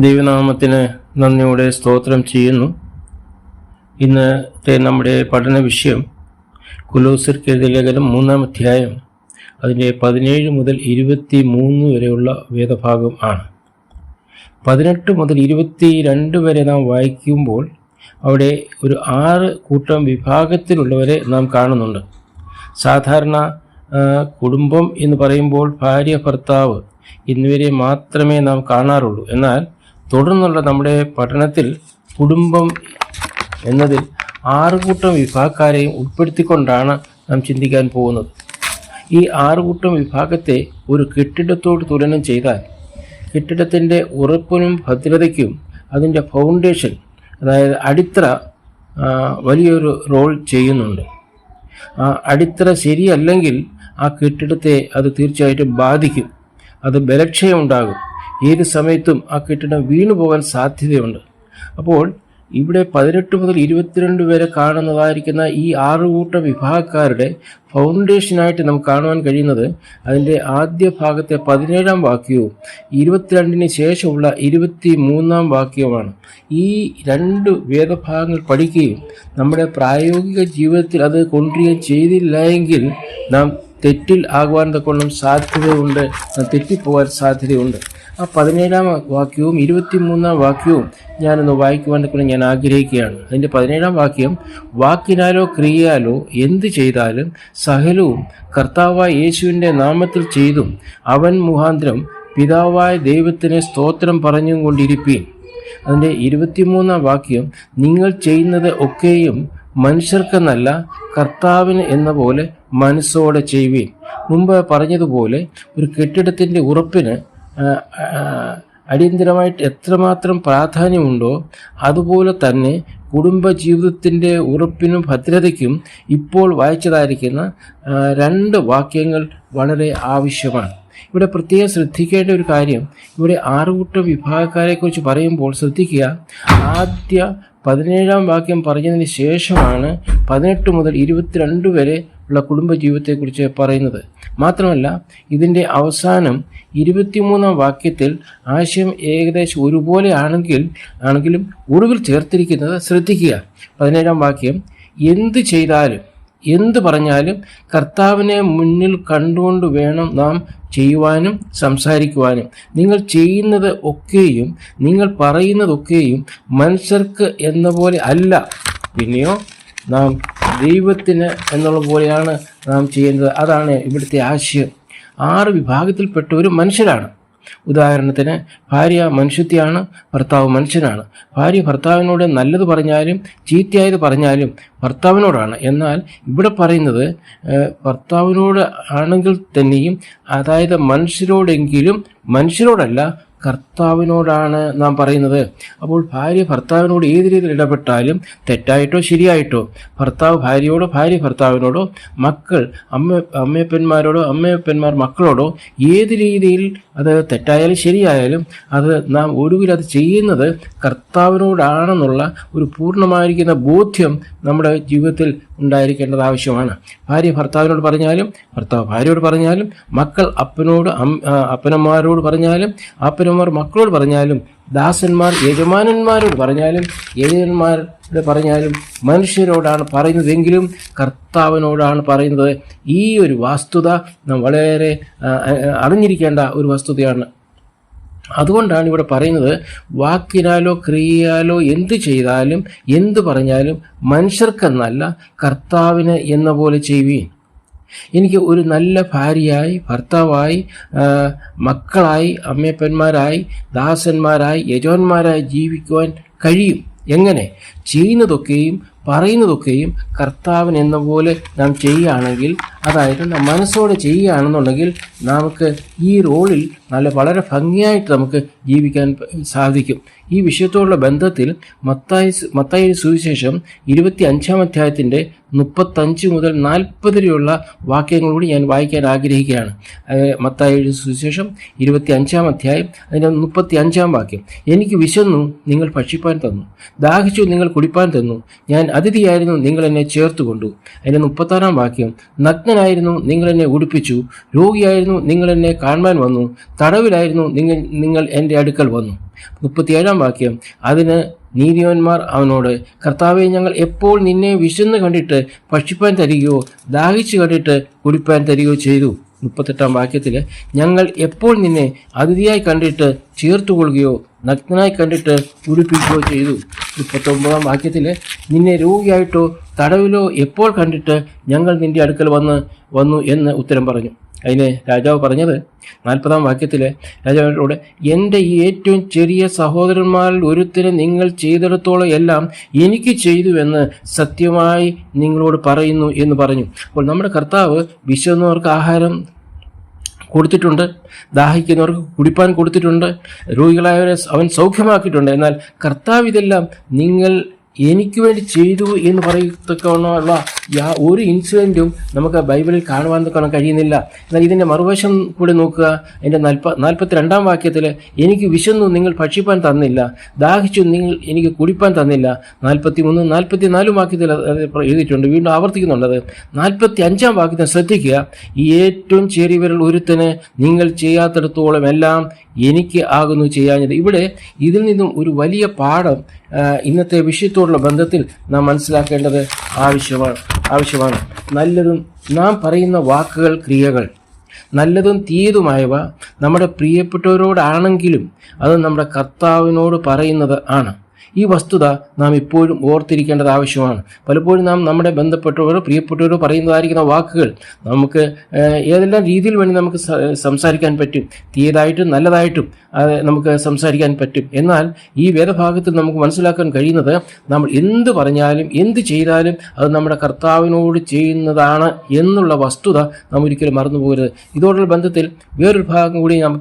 ദൈവനാമത്തിന് നന്ദിയോടെ സ്തോത്രം ചെയ്യുന്നു. ഇന്നത്തെ നമ്മുടെ പഠന വിഷയം കൊലോസ്യർക്ക് എഴുതിയ ലേഖനം 3-ാം അധ്യായം അതിൻ്റെ 17 മുതൽ 23 വരെയുള്ള വേദഭാഗം ആണ്. 18 മുതൽ 22 വരെ നാം വായിക്കുമ്പോൾ അവിടെ ഒരു 6 കൂട്ടം വിഭാഗത്തിലുള്ളവരെ നാം കാണുന്നുണ്ട്. സാധാരണ കുടുംബം എന്ന് പറയുമ്പോൾ ഭാര്യ, ഭർത്താവ് എന്നിവരെ മാത്രമേ നാം കാണാറുള്ളൂ. എന്നാൽ തുടർന്നുള്ള നമ്മുടെ പഠനത്തിൽ കുടുംബം എന്നതിൽ 6 കൂട്ടം വിഭാഗക്കാരെയും ഉൾപ്പെടുത്തിക്കൊണ്ടാണ് നാം ചിന്തിക്കാൻ പോകുന്നത്. ഈ 6 കൂട്ടം വിഭാഗത്തെ ഒരു കെട്ടിടത്തോട് തുലനം ചെയ്താൽ കെട്ടിടത്തിൻ്റെ ഉറപ്പിനും ഭദ്രതയ്ക്കും അതിൻ്റെ ഫൗണ്ടേഷൻ, അതായത് അടിത്തറ, വലിയൊരു റോൾ ചെയ്യുന്നുണ്ട്. ആ അടിത്തറ ശരിയല്ലെങ്കിൽ ആ കെട്ടിടത്തെ അത് തീർച്ചയായിട്ടും ബാധിക്കും. അത് ബലക്ഷയമുണ്ടാകും. ഏത് സമയത്തും ആ കെട്ടിടം വീണു പോകാൻ സാധ്യതയുണ്ട്. അപ്പോൾ ഇവിടെ 18 മുതൽ 22 വരെ കാണുന്നതായിരിക്കുന്ന ഈ 6 കൂട്ടം വിഭാഗക്കാരുടെ ഫൗണ്ടേഷനായിട്ട് നമുക്ക് കാണുവാൻ കഴിയുന്നത് അതിൻ്റെ ആദ്യ ഭാഗത്തെ 17-ാം വാക്യവും 22-ന് ശേഷമുള്ള 23-ാം വാക്യവുമാണ്. ഈ 2 വേദഭാഗങ്ങൾ പഠിക്കുകയും നമ്മുടെ പ്രായോഗിക ജീവിതത്തിൽ അത് കൊണ്ടുവരികയും ചെയ്തില്ല എങ്കിൽ നാം തെറ്റിൽ ആകുവാൻ തക്കോണം സാധ്യതയുണ്ട്, തെറ്റിപ്പോകാൻ സാധ്യതയുണ്ട്. ആ 17-ാം വാക്യവും 23-ാം വാക്യവും ഞാനൊന്ന് വായിക്കുവാൻ തക്കോണം ഞാൻ ആഗ്രഹിക്കുകയാണ്. അതിൻ്റെ 17-ാം വാക്യം, വാക്കിനാലോ ക്രിയയാലോ എന്ത് ചെയ്താലും സകലവും കർത്താവായ യേശുവിൻ്റെ നാമത്തിൽ ചെയ്തും അവൻ മുഖാന്തരം പിതാവായ ദൈവത്തിന് സ്തോത്രം പറഞ്ഞും കൊണ്ടിരിപ്പീൻ. അതിൻ്റെ 23-ാം വാക്യം, നിങ്ങൾ ചെയ്യുന്നത് ഒക്കെയും മനുഷ്യർക്കെന്നല്ല കർത്താവിന് എന്ന പോലെ മനസ്സോടെ ചെയ്യുവീൻ. മുമ്പ് പറഞ്ഞതുപോലെ ഒരു കെട്ടിടത്തിൻ്റെ ഉറപ്പിന് അടിയന്തരമായിട്ട് എത്രമാത്രം പ്രാധാന്യമുണ്ടോ അതുപോലെ തന്നെ കുടുംബജീവിതത്തിൻ്റെ ഉറപ്പിനും ഭദ്രതയ്ക്കും ഇപ്പോൾ വായിച്ചതായിരിക്കുന്ന 2 വാക്യങ്ങൾ വളരെ ആവശ്യമാണ്. ഇവിടെ പ്രത്യേകം ശ്രദ്ധിക്കേണ്ട ഒരു കാര്യം, ഇവിടെ 6 കൂട്ടം വിഭാഗക്കാരെക്കുറിച്ച് പറയുമ്പോൾ ശ്രദ്ധിക്കുക, ആദ്യ 17-ാം വാക്യം പറഞ്ഞതിന് ശേഷമാണ് 18 മുതൽ 22 വരെ ഉള്ള കുടുംബജീവിതത്തെക്കുറിച്ച് പറയുന്നത്. മാത്രമല്ല ഇതിൻ്റെ അവസാനം 23-ാം വാക്യത്തിൽ ആശയം ഏകദേശം ഒരുപോലെ ആണെങ്കിലും ഒടുവിൽ ചേർത്തിരിക്കുന്നത് ശ്രദ്ധിക്കുക. 17-ാം വാക്യം, എന്ത് ചെയ്താലും എന്ത് പറഞ്ഞാലും കർത്താവിനെ മുന്നിൽ കണ്ടുകൊണ്ട് വേണം നാം ചെയ്യുവാനും സംസാരിക്കുവാനും. നിങ്ങൾ ചെയ്യുന്നത് ഒക്കെയും നിങ്ങൾ പറയുന്നതൊക്കെയും മനുഷ്യർക്ക് എന്ന പോലെ അല്ല, പിന്നെയോ നാം ദൈവത്തിന് എന്നുള്ള പോലെയാണ് നാം ചെയ്യുന്നത്. അതാണ് ഇവിടുത്തെ ആശയം. 6 വിഭാഗത്തിൽപ്പെട്ടവരും മനുഷ്യരാണ്. ഉദാഹരണത്തിന് ഭാര്യ മനുഷ്യത്തെയാണ്, ഭർത്താവ് മനുഷ്യനാണ്. ഭാര്യ ഭർത്താവിനോട് നല്ലത് പറഞ്ഞാലും ചീത്തയായത് പറഞ്ഞാലും ഭർത്താവിനോടാണ്. എന്നാൽ ഇവിടെ പറയുന്നത് ഭർത്താവിനോട് ആണെങ്കിൽ തന്നെയും, അതായത് മനുഷ്യരോടെങ്കിലും മനുഷ്യരോടല്ല, കർത്താവിനോടാണ് നാം പറയുന്നത്. അപ്പോൾ ഭാര്യ ഭർത്താവിനോട് ഏത് രീതിയിൽ ഇടപെട്ടാലും, തെറ്റായിട്ടോ ശരിയായിട്ടോ, ഭർത്താവ് ഭാര്യയോടോ ഭാര്യ ഭർത്താവിനോടോ, മക്കൾ അമ്മയപ്പന്മാർ മക്കളോടോ, ഏത് രീതിയിൽ അത് തെറ്റായാലും ശരിയായാലും അത് നാം ഒടുവിൽ അത് ചെയ്യുന്നത് കർത്താവിനോടാണെന്നുള്ള ഒരു പൂർണ്ണമായിരിക്കുന്ന ബോധ്യം നമ്മുടെ ജീവിതത്തിൽ ഉണ്ടായിരിക്കേണ്ടത് ആവശ്യമാണ്. ഭാര്യ ഭർത്താവിനോട് പറഞ്ഞാലും ഭർത്താവ് ഭാര്യയോട് പറഞ്ഞാലും, മക്കൾ അപ്പനന്മാരോട് പറഞ്ഞാലും അപ്പനന്മാർ മക്കളോട് പറഞ്ഞാലും, ദാസന്മാർ യജമാനന്മാരോട് പറഞ്ഞാലും യജമാനന്മാരോട് പറഞ്ഞാലും മനുഷ്യരോടാണ് പറയുന്നതെങ്കിലും കർത്താവിനോടാണ് പറയുന്നത്. ഈ ഒരു വസ്തുത നാം വളരെ അറിഞ്ഞിരിക്കേണ്ട ഒരു വസ്തുതയാണ്. അതുകൊണ്ടാണ് ഇവിടെ പറയുന്നത്, വാക്കിനാലോ ക്രിയയാലോ എന്ത് ചെയ്താലും എന്ത് പറഞ്ഞാലും മനുഷ്യർക്കെന്നല്ല കർത്താവിന് എന്ന പോലെ ചെയ്യുവീൻ. എനിക്ക് ഒരു നല്ല ഭാര്യയായി, ഭർത്താവായി, മക്കളായി, അമ്മയപ്പന്മാരായി, ദാസന്മാരായി, യജമാന്മാരായി ജീവിക്കുവാൻ കഴിയും. എങ്ങനെ? ചെയ്യുന്നതൊക്കെയും പറയുന്നതൊക്കെയും കർത്താവിന് എന്ന പോലെ നാം ചെയ്യുകയാണെങ്കിൽ, അതായത് നാം മനസ്സോടെ ചെയ്യുകയാണെന്നുണ്ടെങ്കിൽ നമുക്ക് ഈ റോളിൽ വളരെ ഭംഗിയായിട്ട് നമുക്ക് ജീവിക്കാൻ സാധിക്കും. ഈ വിഷയത്തോടുള്ള ബന്ധത്തിൽ മത്തായിയുടെ സുവിശേഷം 25-ാം അധ്യായത്തിൻ്റെ 35 മുതൽ 40 വരെയുള്ള വാക്യങ്ങളോട് ഞാൻ വായിക്കാൻ ആഗ്രഹിക്കുകയാണ്. മത്തായിയുടെ സുവിശേഷം 25-ാം അധ്യായം അതിൻ്റെ 35-ാം വാക്യം, എനിക്ക് വിശന്നു, നിങ്ങൾ ഭക്ഷിപ്പാൻ തന്നു, ദാഹിച്ചു, നിങ്ങൾ കുടിപ്പാൻ തന്നു, ഞാൻ അതിഥിയായിരുന്നു, നിങ്ങൾ എന്നെ ചേർത്ത് കൊണ്ടു. അതിൻ്റെ 36-ാം വാക്യം, നഗ്നനായിരുന്നു, നഗ്നനായിരുന്നു, നിങ്ങൾ എന്നെ ഉടുപ്പിച്ചു, രോഗിയായിരുന്നു, നിങ്ങൾ എന്നെ കാണുവാൻ വന്നു, തടവിലായിരുന്നു, നിങ്ങൾ എൻ്റെ അടുക്കൽ വന്നു. 37 വാക്യം. അതിന് നീതിമാന്മാർ അവനോട്, കർത്താവെ, ഞങ്ങൾ എപ്പോൾ നിന്നെ വിശന്ന് കണ്ടിട്ട് ഭക്ഷിപ്പാൻ തരികയോ ദാഹിച്ചു കണ്ടിട്ട് കുടിപ്പാൻ തരികയോ ചെയ്തു? 38 വാക്യത്തിൽ, ഞങ്ങൾ എപ്പോൾ നിന്നെ അതിഥിയായി കണ്ടിട്ട് ചേർത്തുകൊള്ളുകയോ നഗ്നനായി കണ്ടിട്ട് ഉടുപ്പിക്കുകയോ ചെയ്തു? 39 വാക്യത്തിൽ, നിന്നെ രോഗിയായിട്ടോ തടവിലോ എപ്പോൾ കണ്ടിട്ട് ഞങ്ങൾ നിന്റെ അടുക്കൽ വന്നു എന്ന് ഉത്തരം പറഞ്ഞു. അതിന് രാജാവ് പറഞ്ഞത് 40 വാക്യത്തിൽ രാജാവിനോട്, എൻ്റെ ഈ ഏറ്റവും ചെറിയ സഹോദരന്മാരിൽ ഒരുത്തിന് നിങ്ങൾ ചെയ്തിടത്തോളം എല്ലാം എനിക്ക് ചെയ്തുവെന്ന് സത്യമായി നിങ്ങളോട് പറയുന്നു എന്ന് പറഞ്ഞു. അപ്പോൾ നമ്മുടെ കർത്താവ് വിശന്നവർക്ക് ആഹാരം കൊടുത്തിട്ടുണ്ട്, ദാഹിക്കുന്നവർക്ക് കുടിപ്പാൻ കൊടുത്തിട്ടുണ്ട്, രോഗികളായവരെ അവൻ സൗഖ്യമാക്കിയിട്ടുണ്ട്. എന്നാൽ കർത്താവ് ഇതെല്ലാം നിങ്ങൾ എനിക്ക് വേണ്ടി ചെയ്തു എന്ന് പറയത്തക്കവണ്ണമുള്ള ഒരു ഇൻസിഡൻറ്റും നമുക്ക് ബൈബിളിൽ കാണുവാൻ കഴിയുന്നില്ല. എന്നാൽ ഇതിൻ്റെ മറുവശം കൂടി നോക്കുക. എൻ്റെ 42 വാക്യത്തിൽ, എനിക്ക് വിശന്നു, നിങ്ങൾ ഭക്ഷിപ്പാൻ തന്നില്ല, ദാഹിച്ചു, നിങ്ങൾ എനിക്ക് കുടിപ്പാൻ തന്നില്ല. 43, 44 വാക്യത്തിൽ എഴുതിയിട്ടുണ്ട്. വീണ്ടും ആവർത്തിക്കുന്നുള്ളത്. 45 വാക്യത്തിൽ ശ്രദ്ധിക്കുക. ഈ ഏറ്റവും ചെറിയവരിൽ ഒരുത്തന് നിങ്ങൾ ചെയ്യാത്തിടത്തോളം എല്ലാം എനിക്ക് ആകുന്നു ചെയ്യാഞ്ഞത്. ഇവിടെ ഇതിൽ നിന്നും ഒരു വലിയ പാഠം ഇന്നത്തെ വിഷയത്തോടുള്ള ബന്ധത്തിൽ നാം മനസ്സിലാക്കേണ്ടത് ആവശ്യമാണ്. നല്ലതും നാം പറയുന്ന വാക്കുകൾ, ക്രിയകൾ, നല്ലതും തീയതുമായവ നമ്മുടെ പ്രിയപ്പെട്ടവരോടാണെങ്കിലും അത് നമ്മുടെ കർത്താവിനോട് പറയുന്നത് ആണ്. ഈ വസ്തുത നാം ഇപ്പോഴും ഓർത്തിരിക്കേണ്ടത് ആവശ്യമാണ്. പലപ്പോഴും നാം നമ്മുടെ ബന്ധപ്പെട്ടവരോ പ്രിയപ്പെട്ടവരോ പറയുന്നതായിരിക്കുന്ന വാക്കുകൾ നമുക്ക് ഏതെല്ലാം രീതിയിൽ വേണ്ടി നമുക്ക് സംസാരിക്കാൻ പറ്റും. തീയതായിട്ടും നല്ലതായിട്ടും നമുക്ക് സംസാരിക്കാൻ പറ്റും. എന്നാൽ ഈ വേദഭാഗത്തിൽ നമുക്ക് മനസ്സിലാക്കാൻ കഴിയുന്നത്, നമ്മൾ എന്ത് പറഞ്ഞാലും എന്ത് ചെയ്താലും അത് നമ്മുടെ കർത്താവിനോട് ചെയ്യുന്നതാണ് എന്നുള്ള വസ്തുത നാം ഒരിക്കലും മറന്നു പോകരുത്. ഇതോടുള്ള ബന്ധത്തിൽ വേറൊരു ഭാഗം കൂടി നാം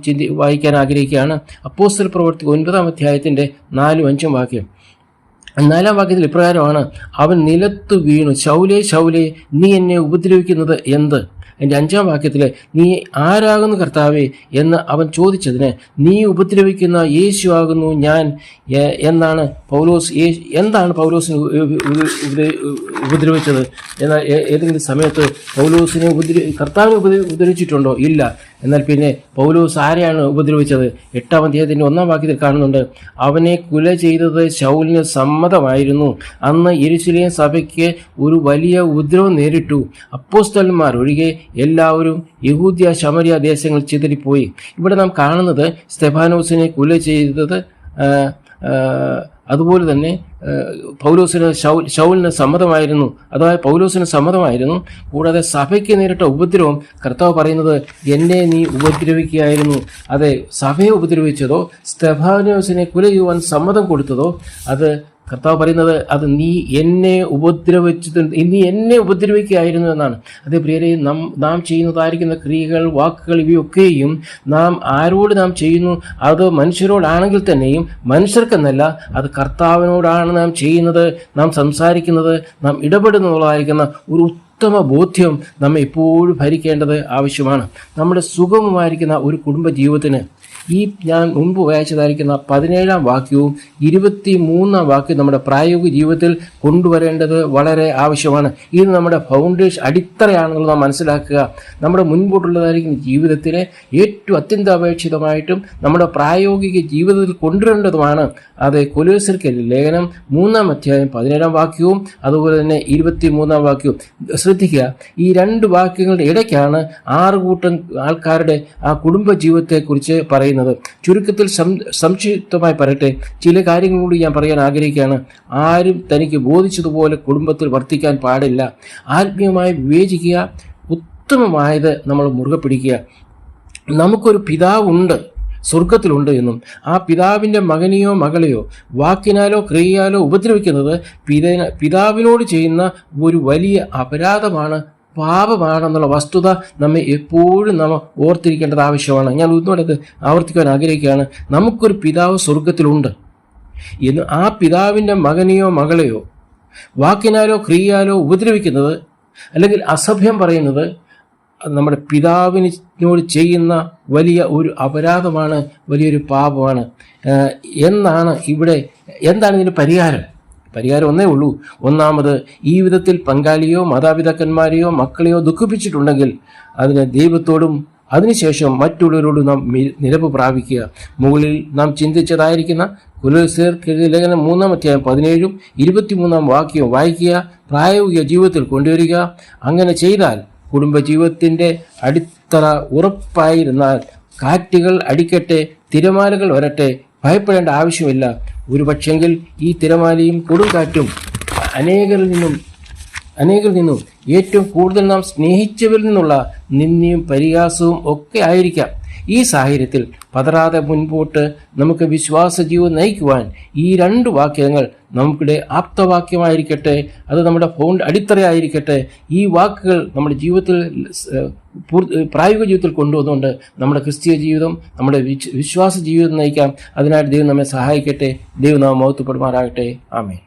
വായിക്കാൻ ആഗ്രഹിക്കുകയാണ്. അപ്പോസ്തല പ്രവൃത്തി 9 അധ്യായത്തിൻ്റെ 4-5 വാക്യം. 4 വാക്യത്തിൽ ഇപ്രകാരമാണ്, അവൻ നിലത്തു വീണു, ശൗലേ ശൗലേ, നീ എന്നെ ഉപദ്രവിക്കുന്നത് എന്ത്? എൻ്റെ 5 വാക്യത്തിൽ, നീ ആരാകുന്നു കർത്താവേ എന്ന് അവൻ ചോദിച്ചതിന്, നീ ഉപദ്രവിക്കുന്ന യേശു ആകുന്നു ഞാൻ എന്നാണ് എന്താണ് പൗലോസിനെ ഉപദ്രവിച്ചത്? എന്നാൽ ഏതെങ്കിലും സമയത്ത് പൗലോസിനെ കർത്താവിനെ ഉപദ്രവിച്ചിട്ടുണ്ടോ? ഇല്ല. എന്നാൽ പിന്നെ പൗലോസ് ആരെയാണ് ഉപദ്രവിച്ചത്? 8 അധ്യായത്തിൻ്റെ 1 വാക്യത്തിൽ കാണുന്നുണ്ട്, അവനെ കൊല ചെയ്തത് ശൗലിന് സമ്മതമായിരുന്നു. അന്ന് യെരൂശലേം സഭയ്ക്ക് ഒരു വലിയ ഉപദ്രവം നേരിട്ടു. അപ്പോസ്തലന്മാർ ഒഴികെ എല്ലാവരും യഹൂദ്യ ശമരിയ ദേശങ്ങൾ ചിതറിപ്പോയി. ഇവിടെ നാം കാണുന്നത് സ്തെഫാനോസിനെ കൊല ചെയ്തത് അതുപോലെ തന്നെ ശൗലിന് സമ്മതമായിരുന്നു, അതായത് പൗലോസിന് സമ്മതമായിരുന്നു. കൂടാതെ സഭയ്ക്ക് നേരിട്ട ഉപദ്രവം കർത്താവ് പറയുന്നത്, എന്നെ നീ ഉപദ്രവിക്കുകയായിരുന്നു. അതെ, സഭയെ ഉപദ്രവിച്ചതോ സ്തെഫാനോസിനെ കൊല ചെയ്യുവാൻ സമ്മതം കൊടുത്തതോ അത് കർത്താവ് പറയുന്നത്, അത് നീ എന്നെ ഉപദ്രവിക്കുകയായിരുന്നു എന്നാണ്. അതേ പ്രിയരെ, നാം ചെയ്യുന്നതായിരിക്കുന്ന ക്രിയകൾ, വാക്കുകൾ, ഇവയൊക്കെയും നാം ആരോട് നാം ചെയ്യുന്നു, അത് മനുഷ്യരോടാണെങ്കിൽ തന്നെയും മനുഷ്യർക്കെന്നല്ല, അത് കർത്താവിനോടാണ് നാം ചെയ്യുന്നത്, നാം സംസാരിക്കുന്നത്, നാം ഇടപെടുന്നതായിരിക്കുന്ന ഒരു ഉത്തമ ബോധ്യം നമ്മെ എപ്പോഴും ഭരിക്കേണ്ടത് ആവശ്യമാണ്. നമ്മുടെ സുഗമമായിരിക്കുന്ന ഒരു കുടുംബ ജീവിതത്തിന് ഈ ഞാൻ മുൻപ് വായിച്ചതായിരിക്കുന്ന 17 വാക്യവും 23 വാക്യവും നമ്മുടെ പ്രായോഗിക ജീവിതത്തിൽ കൊണ്ടുവരേണ്ടത് വളരെ ആവശ്യമാണ്. ഇത് നമ്മുടെ ഫൗണ്ടേഷൻ, അടിത്തറയാണെന്നുള്ളത് നാം മനസ്സിലാക്കുക. നമ്മുടെ മുൻപോട്ടുള്ളതായിരിക്കുന്ന ജീവിതത്തിലെ ഏറ്റവും അത്യന്താപേക്ഷിതമായിട്ടും നമ്മുടെ പ്രായോഗിക ജീവിതത്തിൽ കൊണ്ടുവരേണ്ടതുമാണ്. അത് കൊലോസ്യർക്ക് ലേഖനം 3 അധ്യായം 17 വാക്യവും അതുപോലെ തന്നെ 23 വാക്യവും. ശ്രദ്ധിക്കുക, ഈ 2 വാക്യങ്ങളുടെ ഇടയ്ക്കാണ് 6 കൂട്ടം ആൾക്കാരുടെ ആ കുടുംബ ജീവിതത്തെക്കുറിച്ച് പറയുന്നത്. ചുരുക്കത്തിൽ സംക്ഷിപ്തമായി പറയട്ടെ, ചില കാര്യങ്ങളോട് ഞാൻ പറയാൻ ആഗ്രഹിക്കുകയാണ്. ആരും തനിക്ക് ബോധിച്ചതുപോലെ കുടുംബത്തിൽ വർത്തിക്കാൻ പാടില്ല. ആത്മീയമായി വിവേചിക്കുക, ഉത്തമമായത് നമ്മൾ മുറുകെ പിടിക്കുക. നമുക്കൊരു പിതാവുണ്ട്, സ്വർഗത്തിലുണ്ട് എന്നും ആ പിതാവിൻ്റെ മകനെയോ മകളെയോ വാക്കിനാലോ ക്രിയയാലോ ഉപദ്രവിക്കുന്നത് പിതാവിനോട് ചെയ്യുന്ന ഒരു വലിയ അപരാധമാണ്, പാപമാണെന്നുള്ള വസ്തുത നമ്മെ എപ്പോഴും നാം ഓർത്തിരിക്കേണ്ടത് ആവശ്യമാണ്. ഞാൻ ഒന്നുകൂടെ ആവർത്തിക്കാൻ ആഗ്രഹിക്കുകയാണ്. നമുക്കൊരു പിതാവ് സ്വർഗത്തിലുണ്ട് എന്ന് ആ പിതാവിൻ്റെ മകനെയോ മകളെയോ വാക്കിനാലോ ക്രിയയാലോ ഉപദ്രവിക്കുന്നത് അല്ലെങ്കിൽ അസഭ്യം പറയുന്നത് നമ്മുടെ പിതാവിനോട് ചെയ്യുന്ന വലിയ ഒരു അപരാധമാണ്, വലിയൊരു പാപമാണ് എന്നാണ്. എന്താണ് ഇതിന് പരിഹാരം? പരിഹാരം ഒന്നേ ഉള്ളൂ. ഒന്നാമത്, ഈ വിധത്തിൽ പങ്കാളിയോ മാതാപിതാക്കന്മാരെയോ മക്കളെയോ ദുഃഖിപ്പിച്ചിട്ടുണ്ടെങ്കിൽ അതിന് ദൈവത്തോടും അതിനുശേഷം മറ്റുള്ളവരോടും നാം നിരപ്പ് പ്രാപിക്കുക. മുകളിൽ നാം ചിന്തിച്ചതായിരിക്കുന്ന കൊലോസ്യർക്കെഴുതിയ ലേഖനം 3:17-23 വാക്യം വായിക്കുക, പ്രായോഗിക ജീവിതത്തിൽ കൊണ്ടുവരിക. അങ്ങനെ ചെയ്താൽ കുടുംബജീവിതത്തിൻ്റെ അടിത്തറ ഉറപ്പായിരുന്നാൽ കാറ്റുകൾ അടിക്കട്ടെ, തിരമാലകൾ വരട്ടെ, ഭയപ്പെടേണ്ട ആവശ്യമില്ല. ഒരു പക്ഷെങ്കിൽ ഈ തിരമാലയും കൊടുങ്കാറ്റും അനേകരിൽ നിന്നും ഏറ്റവും കൂടുതൽ നാം സ്നേഹിച്ചവരിൽ നിന്നുള്ള നിന്ദയും പരിഹാസവും ഒക്കെ ആയിരിക്കാം. ഈ സാഹചര്യത്തിൽ പതറാതെ മുൻപോട്ട് നമുക്ക് വിശ്വാസ ജീവിതം നയിക്കുവാൻ ഈ 2 വാക്യങ്ങൾ നമുക്കിടെ ആപ്തവാക്യമായിരിക്കട്ടെ, അത് നമ്മുടെ അടിത്തറയായിരിക്കട്ടെ. ഈ വാക്കുകൾ നമ്മുടെ ജീവിതത്തിൽ പ്രായോഗിക ജീവിതത്തിൽ കൊണ്ടുവന്നുകൊണ്ട് നമ്മുടെ ക്രിസ്തീയ ജീവിതം, നമ്മുടെ വിശ്വാസ ജീവിതം നയിക്കാം. അതിനായിട്ട് ദൈവം നമ്മെ സഹായിക്കട്ടെ. ദൈവം നാം മഹത്വപ്പെടുമാറാകട്ടെ. ആമേൻ.